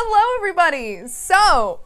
Hello everybody! So,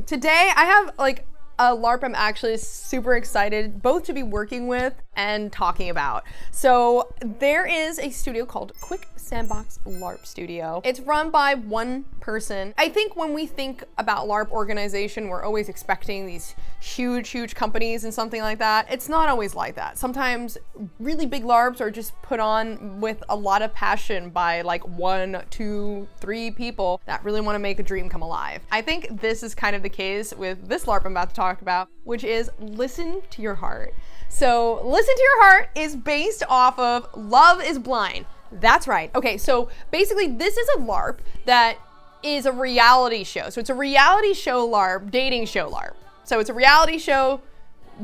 today I have like a LARP I'm actually super excited both to be working with and talking about. So there is a studio called QuickSandbox LARP Studio. It's run by one person. I think when we think about LARP organization, we're always expecting these huge companies and something like that. It's not always like that. Sometimes really big LARPs are just put on with a lot of passion by like 1, 2, 3 people that really want to make a dream come alive. I think this is kind of the case with this LARP I'm about to talk about, which is Listen to Your Heart. So Listen to Your Heart is based off of Love is Blind. That's right. Okay, so basically this is a LARP that is a reality show. So it's a reality show LARP, dating show LARP. So it's a reality show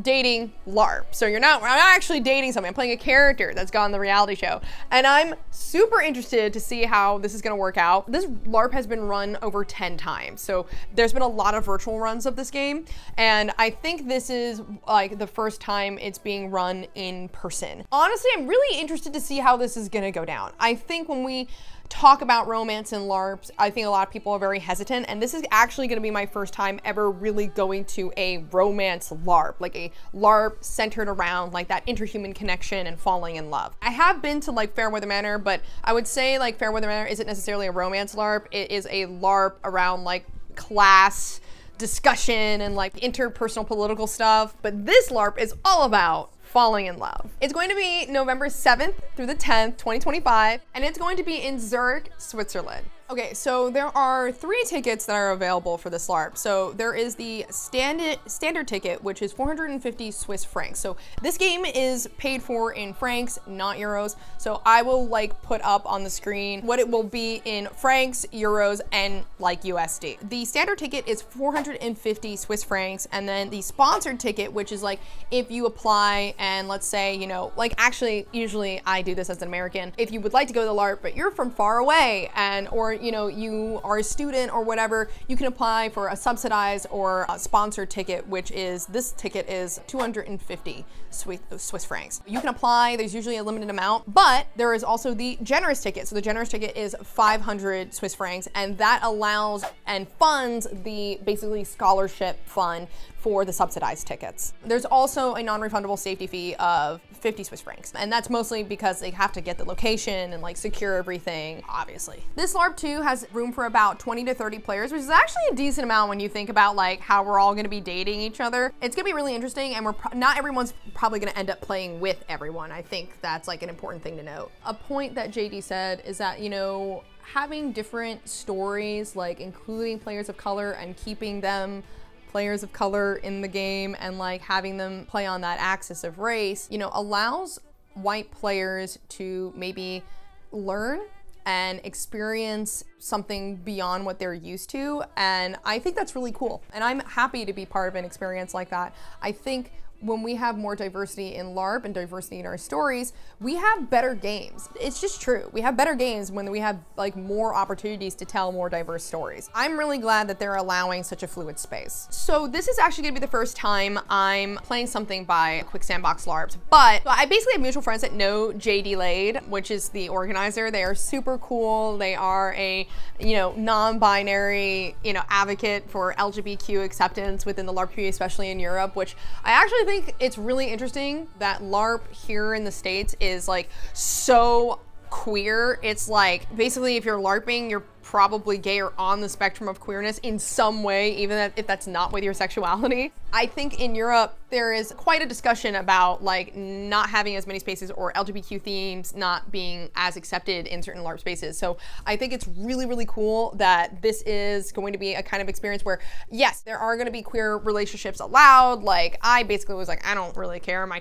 dating LARP. So I'm not actually dating somebody. I'm playing a character that's gone the reality show. And I'm super interested to see how this is gonna work out. This LARP has been run over 10 times. So there's been a lot of virtual runs of this game. And I think this is like the first time it's being run in person. Honestly, I'm really interested to see how this is gonna go down. I think when we talk about romance and LARPs, I think a lot of people are very hesitant, and this is actually going to be my first time ever really going to a romance LARP, like a LARP centered around like that interhuman connection and falling in love. I have been to like Fairweather Manor, but I would say like Fairweather Manor isn't necessarily a romance LARP. It is a LARP around like class discussion and like interpersonal political stuff, but this LARP is all about falling in love. It's going to be November 7th through the 10th, 2025, and it's going to be in Zurich, Switzerland. Okay, so there are 3 tickets that are available for this LARP. So there is the standard ticket, which is 450 Swiss francs. So this game is paid for in francs, not euros. So I will like put up on the screen what it will be in francs, euros, and like USD. The standard ticket is 450 Swiss francs, and then the sponsored ticket, which is like if you apply and let's say, you know, like actually usually I do this as an American. If you would like to go to the LARP, but you're from far away or you know, you are a student or whatever, you can apply for a subsidized or a sponsored ticket, which is, this ticket is 250 Swiss francs. You can apply, there's usually a limited amount, but there is also the generous ticket. So the generous ticket is 500 Swiss francs, and that allows and funds the basically scholarship fund for the subsidized tickets. There's also a non-refundable safety fee of 50 Swiss francs. And that's mostly because they have to get the location and like secure everything, obviously. This LARP 2 has room for about 20 to 30 players, which is actually a decent amount when you think about like how we're all gonna be dating each other. It's gonna be really interesting, and not everyone's probably gonna end up playing with everyone. I think that's like an important thing to note. A point that JD said is that, you know, having different stories, like including players of color and keeping them players of color in the game and like having them play on that axis of race, you know, allows white players to maybe learn and experience something beyond what they're used to. And I think that's really cool. And I'm happy to be part of an experience like that. I think when we have more diversity in LARP and diversity in our stories, we have better games. It's just true. We have better games when we have like more opportunities to tell more diverse stories. I'm really glad that they're allowing such a fluid space. So this is actually gonna be the first time I'm playing something by QuickSandbox LARPs, but I basically have mutual friends that know JD Lade, which is the organizer. They are super cool. They are a, you know, non-binary, you know, advocate for LGBTQ acceptance within the LARP community, especially in Europe, which I actually think it's really interesting that LARP here in the States is like so queer. It's like basically if you're LARPing, you're probably gay or on the spectrum of queerness in some way, even if that's not with your sexuality. I think in Europe, there is quite a discussion about like not having as many spaces or LGBTQ themes not being as accepted in certain LARP spaces. So I think it's really cool that this is going to be a kind of experience where, yes, there are going to be queer relationships allowed. Like I basically was like, I don't really care. My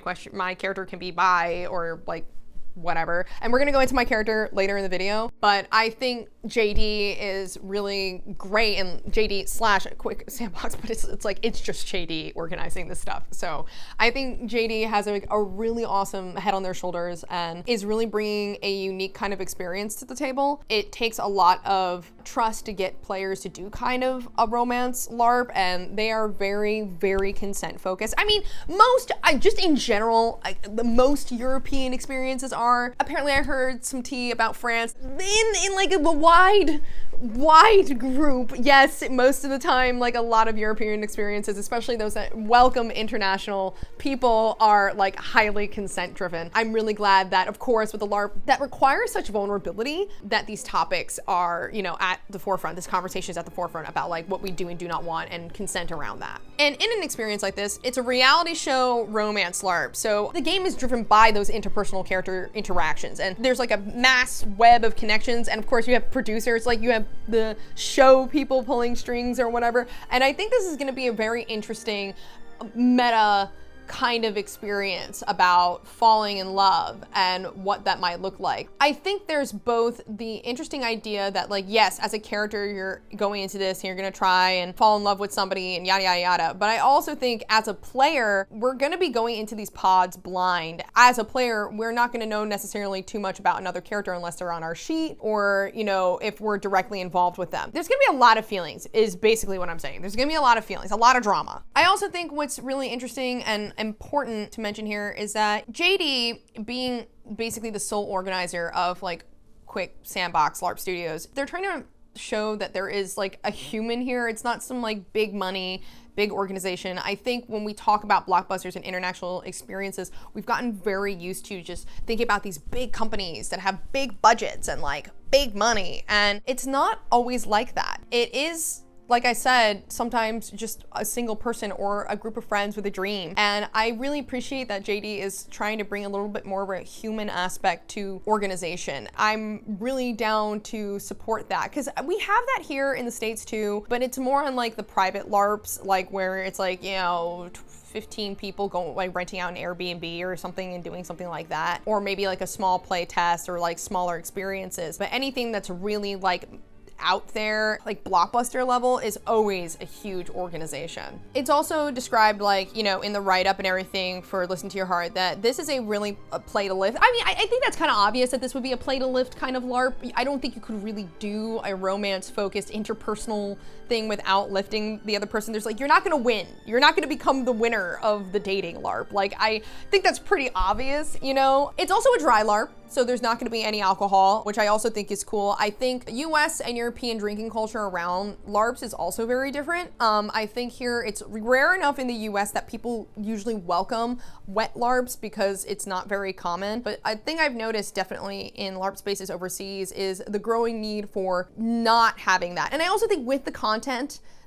character can be bi or like whatever. And we're gonna go into my character later in the video, but I think JD is really great, and JD slash QuickSandbox, but it's like, it's just JD organizing this stuff. So I think JD has a really awesome head on their shoulders and is really bringing a unique kind of experience to the table. It takes a lot of trust to get players to do kind of a romance LARP, and they are very consent focused. I mean, just in general, the most European experiences are, Apparently I heard some tea about France in like a wide group. Yes, most of the time, like a lot of European experiences, especially those that welcome international people, are like highly consent driven. I'm really glad that, of course, with a LARP that requires such vulnerability, that these topics are, you know, at the forefront. This conversation is at the forefront about like what we do and do not want and consent around that. And in an experience like this, it's a reality show romance LARP. So the game is driven by those interpersonal character interactions, and there's like a mass web of connections. And of course you have producers, like you have the show people pulling strings or whatever. And I think this is going to be a very interesting meta kind of experience about falling in love and what that might look like. I think there's both the interesting idea that, like, yes, as a character, you're going into this and you're gonna try and fall in love with somebody and yada, yada, yada. But I also think as a player, we're gonna be going into these pods blind. As a player, we're not gonna know necessarily too much about another character unless they're on our sheet or, you know, if we're directly involved with them. There's gonna be a lot of feelings, is basically what I'm saying. There's gonna be a lot of feelings, a lot of drama. I also think what's really interesting and important to mention here is that JD, being basically the sole organizer of like QuickSandbox LARP Studios, they're trying to show that there is like a human here. It's not some like big money, big organization. I think when we talk about blockbusters and international experiences, we've gotten very used to just thinking about these big companies that have big budgets and like big money. And it's not always like that. It is, like I said, sometimes just a single person or a group of friends with a dream. And I really appreciate that JD is trying to bring a little bit more of a human aspect to organization. I'm really down to support that, because we have that here in the States too, but it's more on like the private LARPs, like where it's like, you know, 15 people going, like renting out an Airbnb or something and doing something like that. Or maybe like a small play test or like smaller experiences. But anything that's really like out there, like blockbuster level, is always a huge organization. It's also described, like, you know, in the write-up and everything for Listen to Your Heart, that this is a really play to lift. I mean, I think that's kind of obvious that this would be a play to lift kind of LARP. I don't think you could really do a romance focused interpersonal thing without lifting the other person. There's like, you're not gonna win. You're not gonna become the winner of the dating LARP. Like, I think that's pretty obvious, you know? It's also a dry LARP, so there's not gonna be any alcohol, which I also think is cool. I think US and European drinking culture around LARPs is also very different. I think here it's rare enough in the US that people usually welcome wet LARPs because it's not very common. But I think I've noticed definitely in LARP spaces overseas is the growing need for not having that. And I also think with the content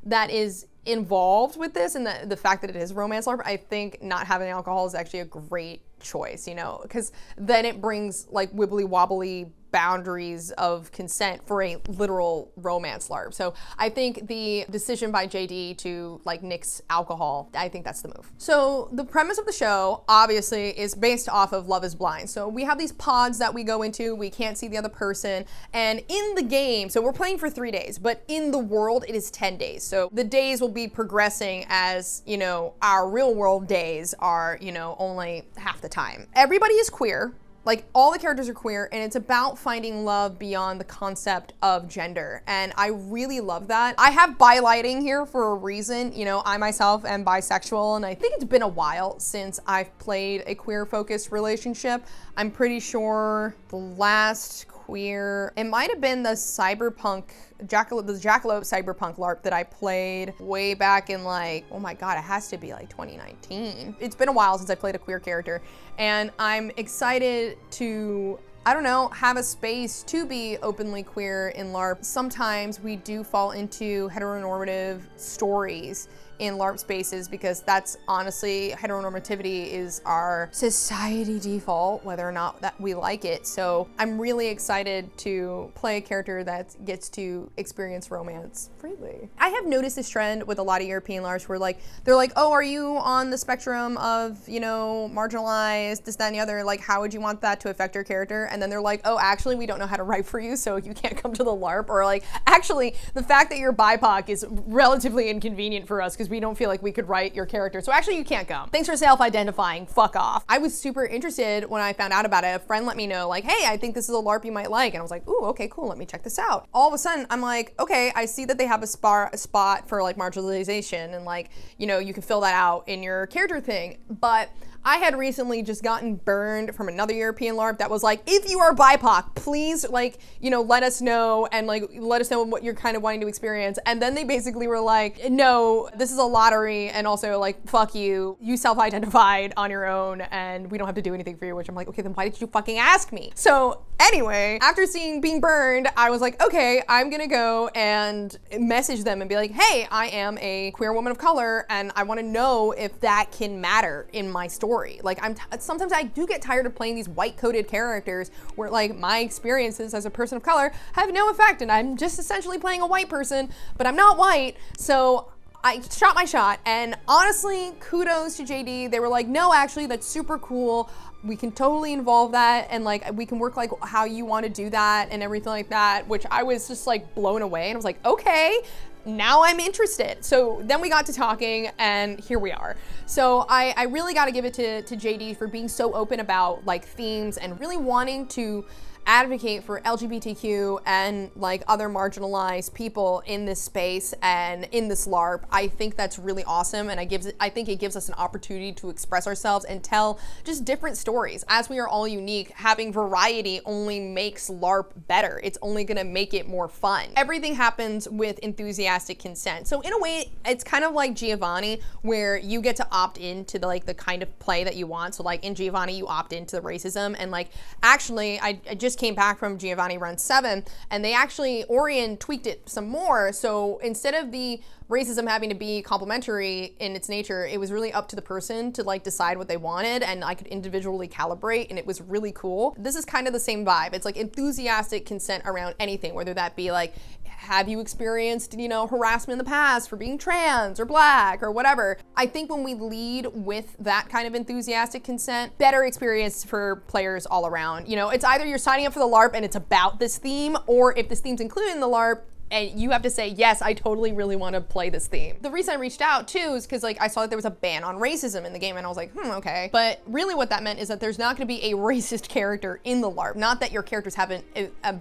that is involved with this and the fact that it is romance LARP, I think not having alcohol is actually a great choice, you know, because then it brings like wibbly wobbly boundaries of consent for a literal romance LARP. So I think the decision by JD to like nix alcohol, I think that's the move. So the premise of the show obviously is based off of Love is Blind. So we have these pods that we go into, we can't see the other person, and in the game, so we're playing for 3 days, but in the world it is 10 days. So the days will be progressing as, you know, our real world days are, you know, only half the time. Everybody is queer. Like, all the characters are queer, and it's about finding love beyond the concept of gender. And I really love that. I have bi-lighting here for a reason. You know, I myself am bisexual, and I think it's been a while since I've played a queer-focused relationship. I'm pretty sure the last queer, it might have been the cyberpunk, the Jackalope cyberpunk LARP that I played way back in like, oh my God, it has to be like 2019. It's been a while since I played a queer character, and I'm excited to, I don't know, have a space to be openly queer in LARP. Sometimes we do fall into heteronormative stories in LARP spaces because that's honestly, heteronormativity is our society default, whether or not that we like it. So I'm really excited to play a character that gets to experience romance freely. I have noticed this trend with a lot of European LARPs where like, they're like, oh, are you on the spectrum of, you know, marginalized, this, that, and the other? Like, how would you want that to affect your character? And then they're like, oh, actually, we don't know how to write for you, so you can't come to the LARP. Or like, actually, the fact that you're BIPOC is relatively inconvenient for us because we don't feel like we could write your character. So actually you can't come. Thanks for self-identifying, fuck off. I was super interested when I found out about it. A friend let me know like, hey, I think this is a LARP you might like. And I was like, ooh, okay, cool, let me check this out. All of a sudden I'm like, okay, I see that they have a spot for like marginalization and like, you know, you can fill that out in your character thing. But I had recently just gotten burned from another European LARP that was like, if you are BIPOC, please like, let us know and like let us know what you're kind of wanting to experience. And then they basically were like, no, this is a lottery, and also like, fuck you. You self-identified on your own and we don't have to do anything for you, which I'm like, okay, then why did you fucking ask me? So anyway, after being burned, I was like, okay, I'm gonna go and message them and be like, hey, I am a queer woman of color and I wanna know if that can matter in my story. Like sometimes I do get tired of playing these white coded characters where like my experiences as a person of color have no effect and I'm just essentially playing a white person, but I'm not white. So I shot my shot, and honestly, kudos to JD. They were like, no, actually, that's super cool. We can totally involve that, and like we can work like how you want to do that and everything like that, which I was just like blown away, and I was like, okay, now I'm interested. So then we got to talking, and here we are. So I really got to give it to JD for being so open about like themes and really wanting to advocate for LGBTQ and like other marginalized people in this space and in this LARP. I think that's really awesome, and I think it gives us an opportunity to express ourselves and tell just different stories. As we are all unique, having variety only makes LARP better. It's only gonna make it more fun. Everything happens with enthusiastic consent. So in a way, it's kind of like Giovanni, where you get to opt into the kind of play that you want. So like in Giovanni, you opt into the racism, and like actually I just came back from Giovanni Run 7, and they actually, Orion tweaked it some more. So instead of the racism having to be complementary in its nature, it was really up to the person to like decide what they wanted, and I could individually calibrate, and it was really cool. This is kind of the same vibe. It's like enthusiastic consent around anything, whether that be like, have you experienced, harassment in the past for being trans or black or whatever. I think when we lead with that kind of enthusiastic consent, better experience for players all around. It's either you're signing up for the LARP and it's about this theme, or if this theme's included in the LARP, and you have to say, yes, I totally really want to play this theme. The reason I reached out too is because like I saw that there was a ban on racism in the game, and I was like, okay. But really what that meant is that there's not going to be a racist character in the LARP. Not that your characters haven't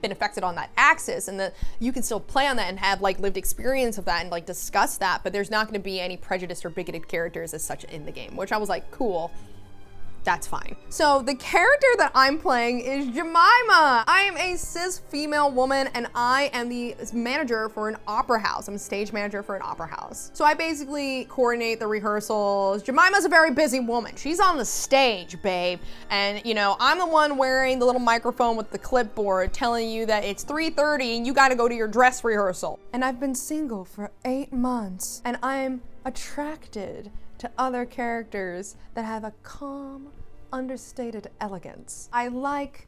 been affected on that axis, and that you can still play on that and have like lived experience of that and like discuss that, but there's not going to be any prejudiced or bigoted characters as such in the game, which I was like, cool. That's fine. So the character that I'm playing is Jemima. I am a cis female woman, and I am the manager for an opera house. I'm a stage manager for an opera house. So I basically coordinate the rehearsals. Jemima's a very busy woman. She's on the stage, babe. And I'm the one wearing the little microphone with the clipboard telling you that it's 3:30 and you gotta go to your dress rehearsal. And I've been single for 8 months, and I'm attracted to other characters that have a calm, understated elegance. I like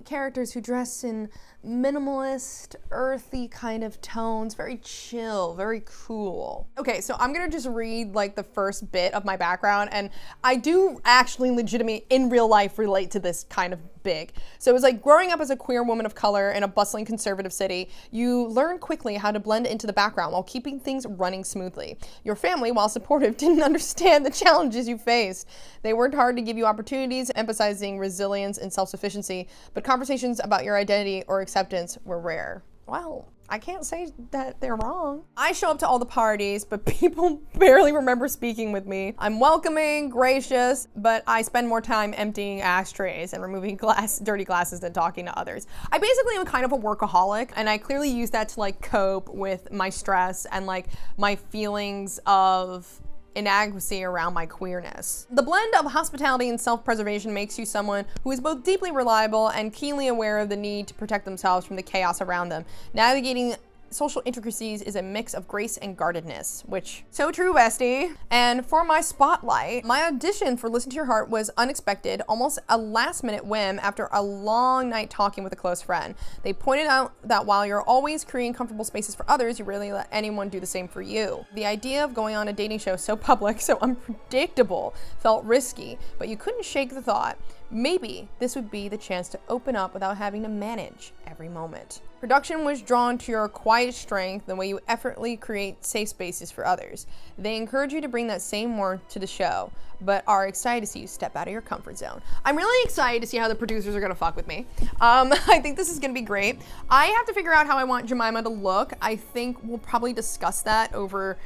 characters who dress in minimalist, earthy kind of tones, very chill, very cool. Okay, so I'm gonna just read like the first bit of my background, and I do actually legitimately in real life relate to this kind of big. So it was like, growing up as a queer woman of color in a bustling conservative city, you learn quickly how to blend into the background while keeping things running smoothly. Your family, while supportive, didn't understand the challenges you faced. They worked hard to give you opportunities, emphasizing resilience and self-sufficiency, but conversations about your identity or acceptance were rare. Well, I can't say that they're wrong. I show up to all the parties, but people barely remember speaking with me. I'm welcoming, gracious, but I spend more time emptying ashtrays and removing dirty glasses than talking to others. I basically am kind of a workaholic, and I clearly use that to like cope with my stress and like my feelings of inadequacy around my queerness. The blend of hospitality and self-preservation makes you someone who is both deeply reliable and keenly aware of the need to protect themselves from the chaos around them. Navigating social intricacies is a mix of grace and guardedness, which, so true, bestie. And for my spotlight, my audition for Listen to Your Heart was unexpected, almost a last-minute whim after a long night talking with a close friend. They pointed out that while you're always creating comfortable spaces for others, you rarely let anyone do the same for you. The idea of going on a dating show so public, so unpredictable, felt risky, but you couldn't shake the thought, maybe this would be the chance to open up without having to manage every moment. Production was drawn to your quiet strength, the way you effortlessly create safe spaces for others. They encourage you to bring that same warmth to the show, but are excited to see you step out of your comfort zone. I'm really excited to see how the producers are gonna fuck with me. I think this is gonna be great. I have to figure out how I want Jemima to look. I think we'll probably discuss that over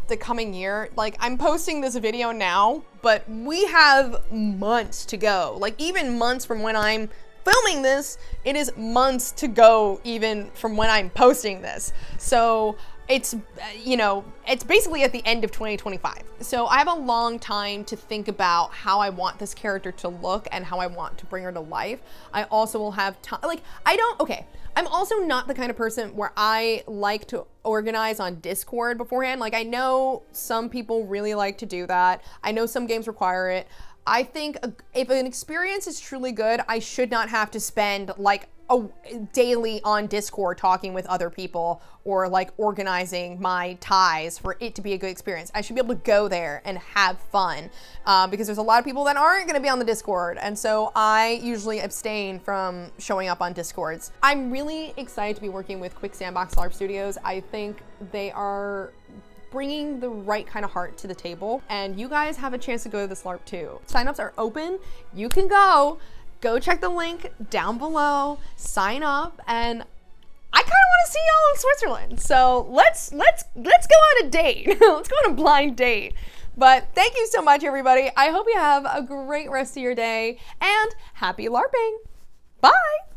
the coming year. Like, I'm posting this video now, but we have months to go. Like, even months from when I'm filming this, it is months to go even from when I'm posting this. So it's, you know, it's basically at the end of 2025. So I have a long time to think about how I want this character to look and how I want to bring her to life. I also will have time, like, I'm also not the kind of person where I like to organize on Discord beforehand. Like, I know some people really like to do that. I know some games require it. I think if an experience is truly good, I should not have to spend like daily on Discord talking with other people or like organizing my ties for it to be a good experience. I should be able to go there and have fun because there's a lot of people that aren't going to be on the Discord. And so I usually abstain from showing up on Discords. I'm really excited to be working with QuickSandbox LARP Studios. I think they are bringing the right kind of heart to the table, and you guys have a chance to go to this LARP too. Signups are open. You can go check the link down below, sign up, and I kind of want to see y'all in Switzerland. So let's go on a date. Let's go on a blind date. But thank you so much, everybody. I hope you have a great rest of your day, and happy LARPing. Bye.